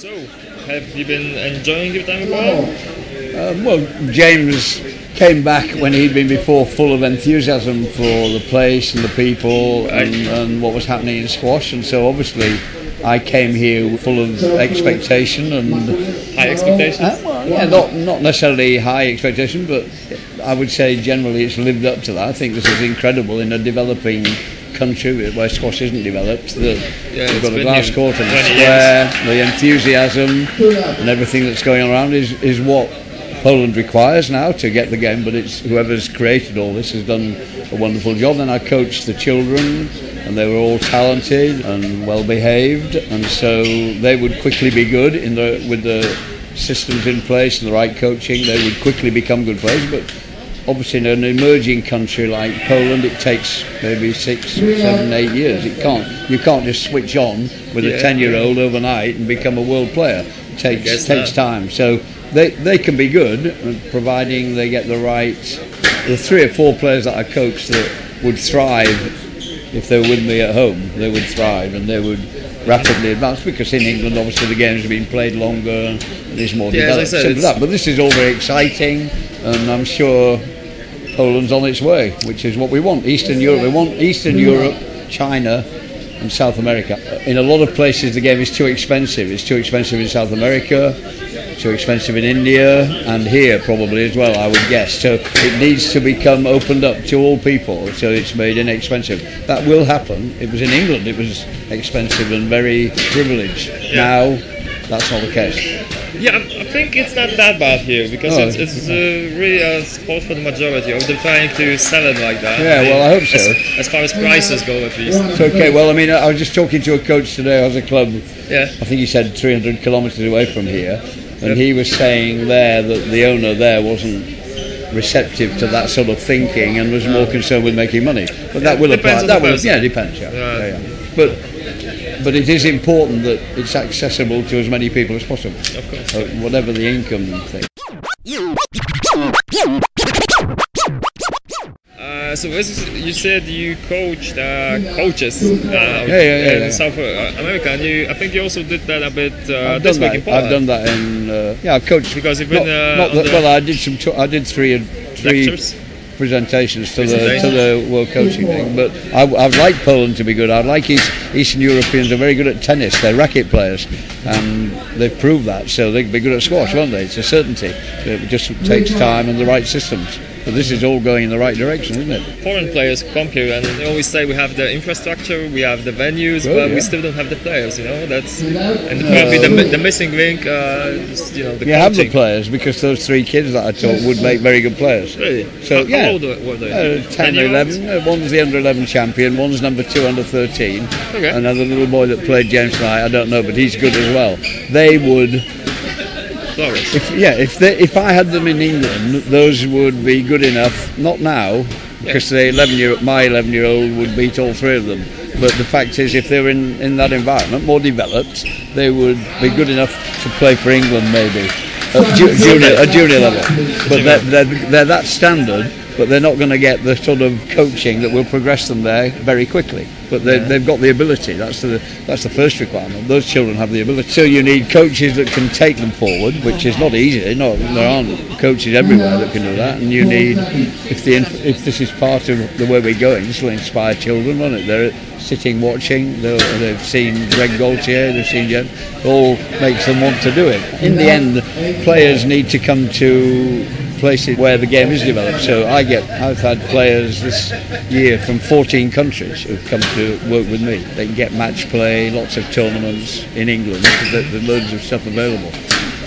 So, have you been enjoying your time abroad? Well, James came back when he'd been before full of enthusiasm for the place and the people and what was happening in squash, and so obviously I came here full of expectation and high expectations. Not necessarily high expectation, but I would say generally it's lived up to that. I think this is incredible in a developing country where squash isn't developed. We've got a glass court and a square. The enthusiasm and everything that's going on around is what Poland requires now to get the game, but it's whoever's created all this has done a wonderful job. Then I coached the children, and they were all talented and well behaved, and so they would quickly be good with the systems in place and the right coaching. They would quickly become good players. But obviously in an emerging country like Poland, it takes maybe 6, 7, 8 years. You can't just switch on with a 10-year-old overnight and become a world player. It takes time. So they can be good, providing they get the right. The 3 or 4 players that I coached that would thrive if they were with me at home. They would thrive and they would rapidly advance, because in England obviously the games have been played longer and there's more developed. But this is all very exciting, and I'm sure Poland's on its way, which is what we want. Eastern Europe. We want Eastern Europe, China and South America. In a lot of places the game is too expensive. It's too expensive in South America, too expensive in India, and here probably as well, I would guess. So it needs to become opened up to all people, so it's made inexpensive. That will happen. It was in England, it was expensive and very privileged. Now that's not the case. Yeah, I think it's not that bad here, because it's really a sport for the majority. They're trying to sell it like that. Yeah, well, I hope so. As far as prices go, at least. It's okay. Well, I mean, I was just talking to a coach today. I was a club. Yeah. I think he said 300 kilometres away from here, and he was saying there that the owner there wasn't receptive to that sort of thinking and was more concerned with making money. But that will apply. That will, depends. But it is important that it's accessible to as many people as possible. Of course. Whatever the income thing. So as you said, you coached coaches in South America, and I think you also did that a bit this week in Poland. I've done that in I've coached, because you've been I did three lectures? Presentations to the World Coaching thing, but I'd like Poland to be good. I'd like Eastern Europeans are very good at tennis. They're racket players, and they've proved that, so they can be good at squash, won't they? It's a certainty. It just takes time and the right systems. But this is all going in the right direction, isn't it? Foreign players come here, and they always say we have the infrastructure, we have the venues, but we still don't have the players. That's probably the missing link. The coaching. Have the players, because those 3 kids that I taught would make very good players. Really? So how old were they? 10 or 11. One's the under 11 champion. One's number 2 under 13. Okay. Another little boy that played James tonight, I don't know, but he's good as well. They would. If I had them in England, those would be good enough. Not now, because my 11-year-old would beat all 3 of them. But the fact is, if they were in that environment, more developed, they would be good enough to play for England, maybe at junior level. But they're that standard. But they're not going to get the sort of coaching that will progress them there very quickly. But they've got the ability. That's the first requirement. Those children have the ability. So you need coaches that can take them forward, which is not easy. There aren't coaches everywhere that can do that. And you need, if this is part of the way we're going, this will inspire children, won't it? They're sitting watching. They've seen Greg Gaultier. They've seen Jen. It all makes them want to do it. In the end, players need to come to places where the game is developed. So I've had players this year from 14 countries who've come to work with me. They can get match play, lots of tournaments in England. There's loads of stuff available.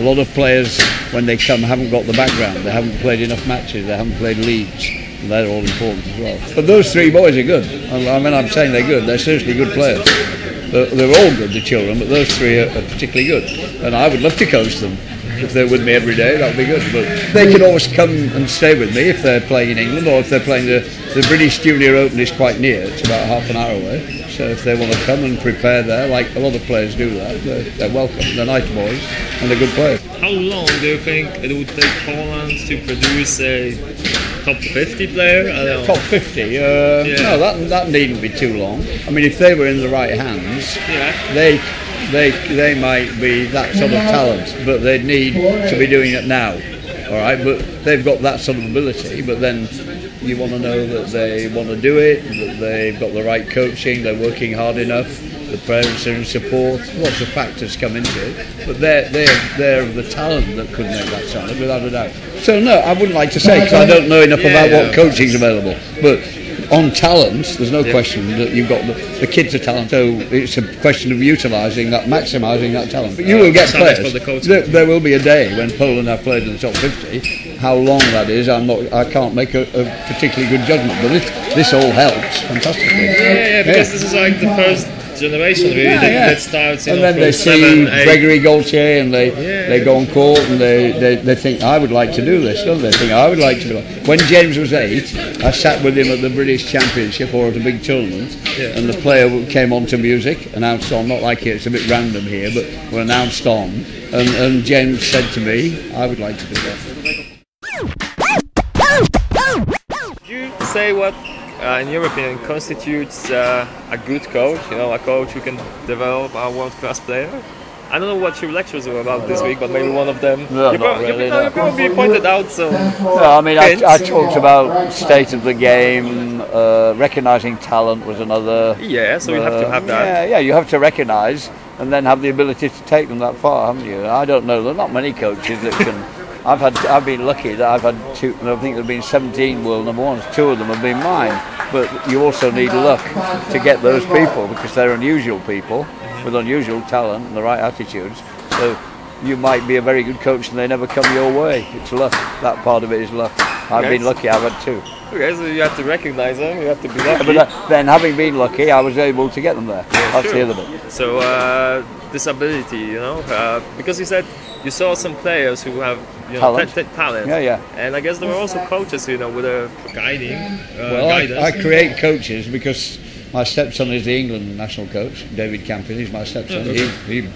A lot of players, when they come, haven't got the background. They haven't played enough matches. They haven't played leagues. And they're all important as well. But those 3 boys are good. I mean, I'm saying they're good. They're seriously good players. They're all good, the children, but those 3 are particularly good. And I would love to coach them. If they're with me every day, that would be good. But they can always come and stay with me if they're playing in England, or if they're playing the British Junior Open is quite near. It's about half an hour away. So if they want to come and prepare there, like a lot of players do that, they're welcome. They're nice boys and they're good players. How long do you think it would take Poland to produce a top 50 player? I don't know. Top 50? No, that needn't be too long. I mean, if they were in the right hands, they might be that sort of talent, but they need to be doing it now. All right, but they've got that sort of ability. But then you want to know that they want to do it, that they've got the right coaching, they're working hard enough, the parents are in support. Lots of factors come into it, but they're the talent that could make that talent, without a doubt. So no, I wouldn't like to say, because I don't know enough about what coaching's available. But on talent, there's no question that you've got the kids are talented. So it's a question of utilising that, maximising that talent. But you will get players. There will be a day when Poland have played in the top 50. How long that is, I can't make a particularly good judgment. But this all helps fantastically. Yeah, because this is like the first generation really that starts. And then they see Gregory Gaultier and they go on court and they think, I would like to do this, don't they? Think I would like to do it. When James was 8, I sat with him at the British Championship or at a big tournament, and the player came on to music, announced on, not like it's a bit random here, but were announced on, and James said to me, I would like to do that. Would you say what, in your opinion, constitutes a good coach? You know, a coach who can develop a world-class player? I don't know what your lectures were about this week, but maybe one of them. No, you probably pointed out some. No, I mean, I talked about state of the game, recognising talent was another. Yeah, so you have to have that. Yeah, you have to recognise and then have the ability to take them that far, haven't you? I don't know. There are not many coaches that can. I've been lucky that I've had 2. I think there've been 17 world number ones. 2 of them have been mine. But you also need luck to get those people, because they're unusual people with unusual talent and the right attitudes. So you might be a very good coach and they never come your way. It's luck. That part of it is luck. I've been lucky. I've had 2. Okay, so you have to recognise them. You have to be lucky. But then, having been lucky, I was able to get them there. That's the other bit. So this ability, you know, because you said you saw some players who have talent. Yeah. And I guess there were also coaches, you know, with a guiding. I create coaches because my stepson is the England national coach, David Campion. He's my stepson. He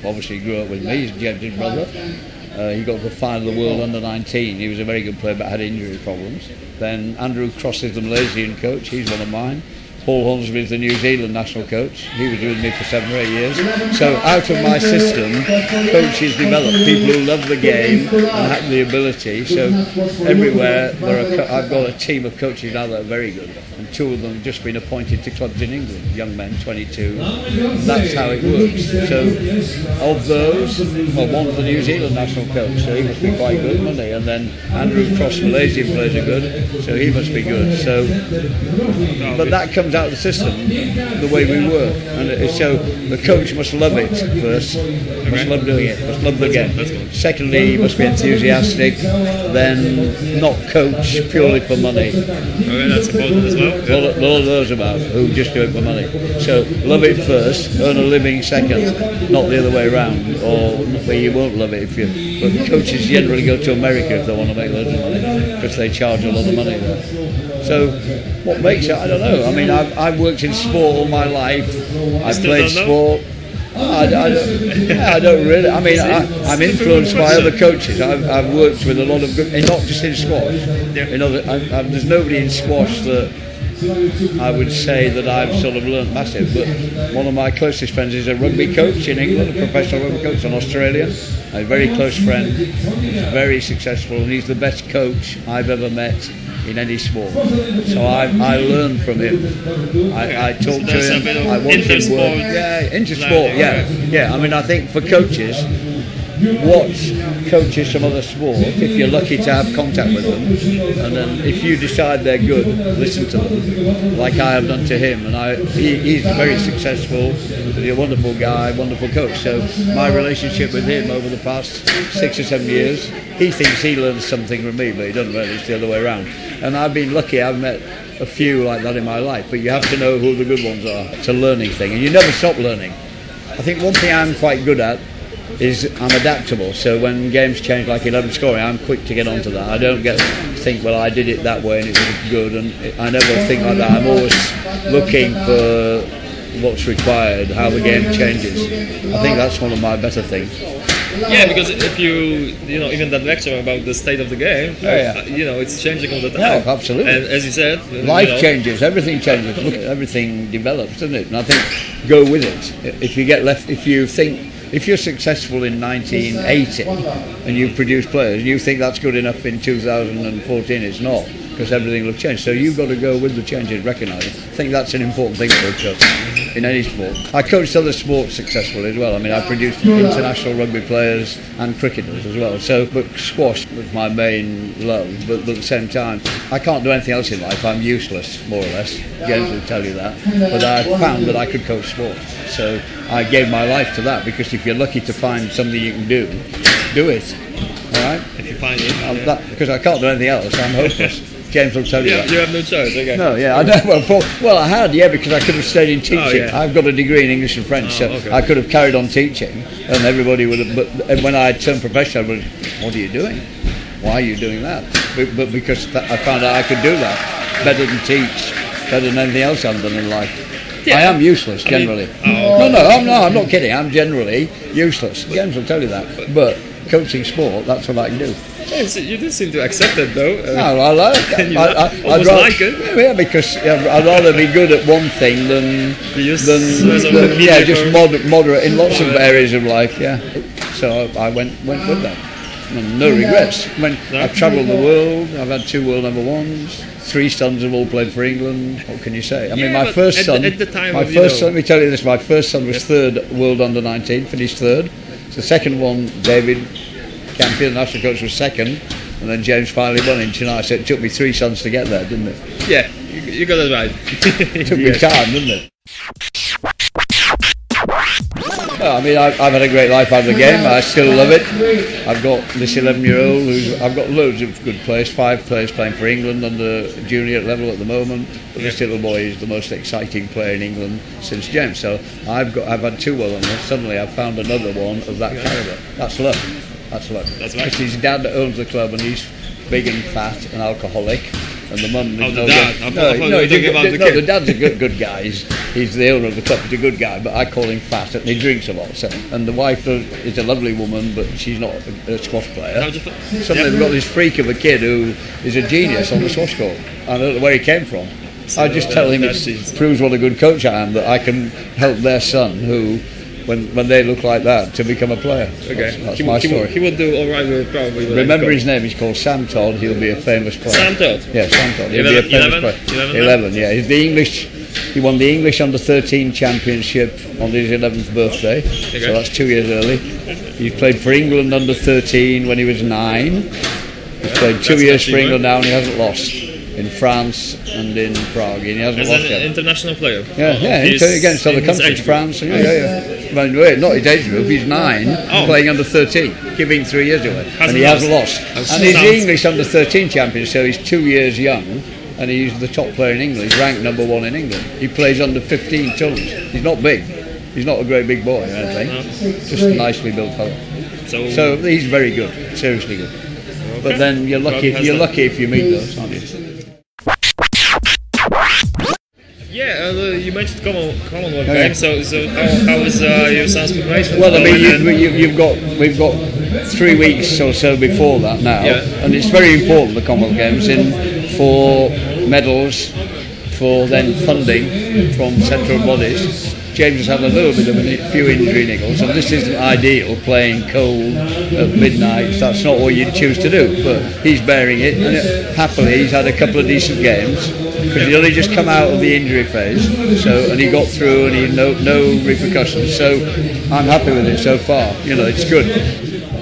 obviously grew up with me. He's James' brother. He got to the final of the World Under-19. He was a very good player, but had injury problems. Then Andrew Cross is the Malaysian coach. He's one of mine. Paul Hornsby is the New Zealand national coach. He was with me for 7 or 8 years. So out of my system, coaches develop. People who love the game and have the ability. So everywhere, I've got a team of coaches now that are very good. And 2 of them have just been appointed to clubs in England, young men, 22. That's how it works. So of those, well, one's the New Zealand national coach, so he must be quite good, mustn't he? And then Andrew Cross, Malaysian players are good, so he must be good. So, but that comes out of the system, the way we work, and so the coach must love it first, must love doing it, must love the game. Secondly, he must be enthusiastic, then not coach purely for money. Okay, that's important as well. A lot of those about who just do it for money. So love it first, earn a living second, not the other way around, or where you won't love it if you. But coaches generally go to America if they want to make loads of money, because they charge a lot of money there. So what makes it? I don't know. I mean, I've worked in sport all my life. I've played sport. I don't really. I mean, I'm influenced by other coaches. I've worked with a lot of good, and not just in squash. There's nobody in squash that I would say that I've sort of learnt massive. But one of my closest friends is a rugby coach in England, a professional rugby coach, an Australian. A very close friend. He's very successful, and he's the best coach I've ever met in any sport. So I learned from him. I talked to him. I watched him work. Yeah, intersport. Yeah. I mean, I think for coaches, watch coaches from other sports if you're lucky to have contact with them, and then if you decide they're good, listen to them, like I have done to him. And he's very successful. He's a wonderful guy, wonderful coach. So my relationship with him over the past 6 or 7 years, he thinks he learns something from me, but he doesn't really. It's the other way around. And I've been lucky. I've met a few like that in my life, but you have to know who the good ones are. It's a learning thing, and you never stop learning. I think one thing I'm quite good at is I'm adaptable. So when games change, like 11 scoring, I'm quick to get onto that. I don't think, well, I did it that way and it was good, and I never think like that. I'm always looking for what's required, how the game changes. I think that's one of my better things. Yeah, because if you know, even that lecture about the state of the game, you know, it's changing all the time. No, absolutely. And as you said, life changes, everything changes. Look, everything develops, doesn't it? And I think go with it. If you get left, if you're successful in 1980 and you produce players, you think that's good enough in 2014, it's not, because everything will change. So you've got to go with the changes, recognise it. I think that's an important thing for a coach in any sport. I coached other sports successfully as well. I mean, I produced international rugby players and cricketers as well. So, but squash was my main love. But at the same time, I can't do anything else in life. I'm useless, more or less. James will tell you that. But I found that I could coach sport. So I gave my life to that, because if you're lucky to find something you can do it. All right? If you find it. Because I can't do anything else. I'm hopeless. James will tell you that. You have no choice, okay. No, yeah, I know. Well, I had, because I could have stayed in teaching. Oh, yeah. I've got a degree in English and French, so okay. I could have carried on teaching, and everybody would have. But when I turned professional, I was, what are you doing? Why are you doing that? But because I found out I could do that better than teach, better than anything else I've done in life. Yeah. I am useless generally. I'm not kidding. I'm generally useless. James will tell you that. But coaching sport, that's what I can do. Yes, you do seem to accept it, though. No, I like it. I'd like it. Yeah, because I'd rather be good at one thing than just moderate in lots of areas of life. Yeah, so I went with that. And no regrets. I've travelled the world. I've had 2 world number ones. 3 sons have all played for England. What can you say? I mean, my first son. At the time, let me tell you this. My first son was 3rd world under 19, finished 3rd. The second one, David, champion, the national coach, was 2nd, and then James finally won in Chennai. So it took me 3 sons to get there, didn't it? Yeah, you got it right. It took me time, didn't it? Well, I mean, I've had a great life out of the game. I still love it. I've got this 11-year-old I've got loads of good players, 5 players playing for England under junior level at the moment. But this little boy is the most exciting player in England since James. So I've had 2 well on this. Suddenly I've found another one of that calibre. That's luck. That's luck. That's right. Because his dad that owns the club, and he's big and fat and alcoholic. And the mum is the dad. The dad's a good guy. He's the owner of the club. He's a good guy, but I call him fat, and he drinks a lot. So, and the wife is a lovely woman, but she's not a squash player. Suddenly we've got this freak of a kid who is a genius on the squash court. I don't know where he came from. So I just tell him it proves what a good coach I am, that I can help their son who, when they look like that, to become a player. Okay, that's my story. He would do all right with probably. Remember his name? He's called Sam Todd. He'll be a famous player. Sam Todd. Yeah, Sam Todd. He'll be a famous player. 11. Yeah, he's the English. He won the English under 13 championship on his 11th birthday. Okay. So that's 2 years early. He played for England under 13 when he was 9. He's played 2 years for England now, and he hasn't lost. In France and in Prague, and he hasn't lost yet. International player. Yeah, against other countries, France. Yeah. Well, not his age group. He's 9, playing under 13, giving 3 years away, and he hasn't lost. And he's the English under 13 champion, so he's 2 years young, and he's the top player in England. He's ranked number 1 in England. He plays under 15 tons. He's not big. He's not a great big boy or anything. Just a nicely built fellow. So he's very good, seriously good. Okay. But then you're lucky if you meet those, aren't you? Yeah, you mentioned Commonwealth Games. So how is your son's preparation? Well, I mean, we've got 3 weeks or so before that now, and it's very important, the Commonwealth Games, for medals, for then funding from central bodies. James has had a little bit of a few injury niggles, and this isn't ideal, playing cold at midnight. That's not what you'd choose to do, but he's bearing it, and happily he's had a couple of decent games, because he'd only just come out of the injury phase, and he got through, and he had no repercussions, so I'm happy with it so far. It's good.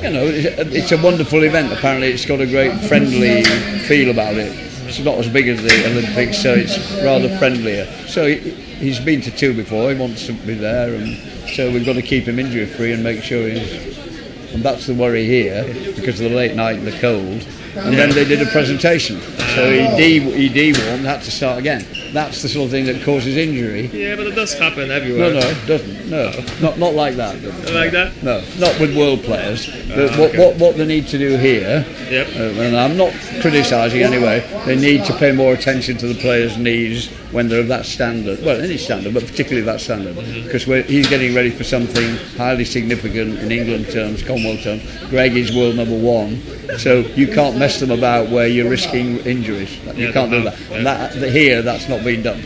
It's a wonderful event. Apparently it's got a great friendly feel about it. It's not as big as the Olympics, so it's rather friendlier. So he's been to 2 before, he wants to be there, and so we've got to keep him injury free and make sure and that's the worry here, because of the late night and the cold. and then they did a presentation. So he dewormed, had to start again. That's the sort of thing that causes injury. Yeah, but it does happen everywhere. No, it doesn't. No, not like that. Not like that? No, not with world players. Okay. What they need to do here, Yep. and I'm not criticising anyway, they need to pay more attention to the players' needs when they're of that standard. Well, any standard, but particularly that standard, because he's getting ready for something highly significant in England terms, Commonwealth terms. Greg is world number 1, so you can't mess them about where you're risking injuries. You can't do that. And here, that's not being done.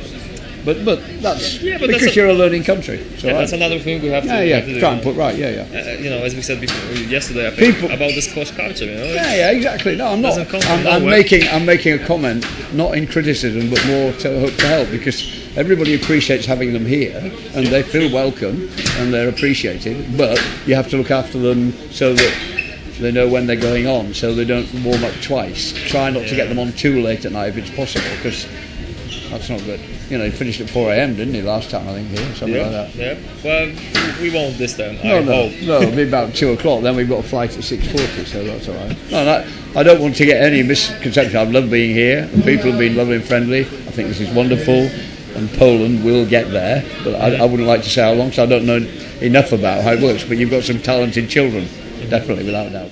But that's because you're a learning country. So that's another thing we have to do. Try and put right. As we said before yesterday, I think about the squash culture. Exactly. No, I'm not. I'm making a comment, not in criticism, but more to help, because everybody appreciates having them here, and they feel welcome and they're appreciated. But you have to look after them so that they know when they're going on, so they don't warm up twice. Try not to get them on too late at night if it's possible, because that's not good. He finished at 4 a.m, didn't he, last time, I think, here, something like that. Yeah, well, we won't this time, No, hope. it'll be about 2 o'clock, then we've got a flight at 6:40, so that's all right. No, I don't want to get any misconception. I've loved being here, and people have been lovely and friendly. I think this is wonderful, and Poland will get there, but I wouldn't like to say how long, so I don't know enough about how it works, but you've got some talented children, definitely, without a doubt.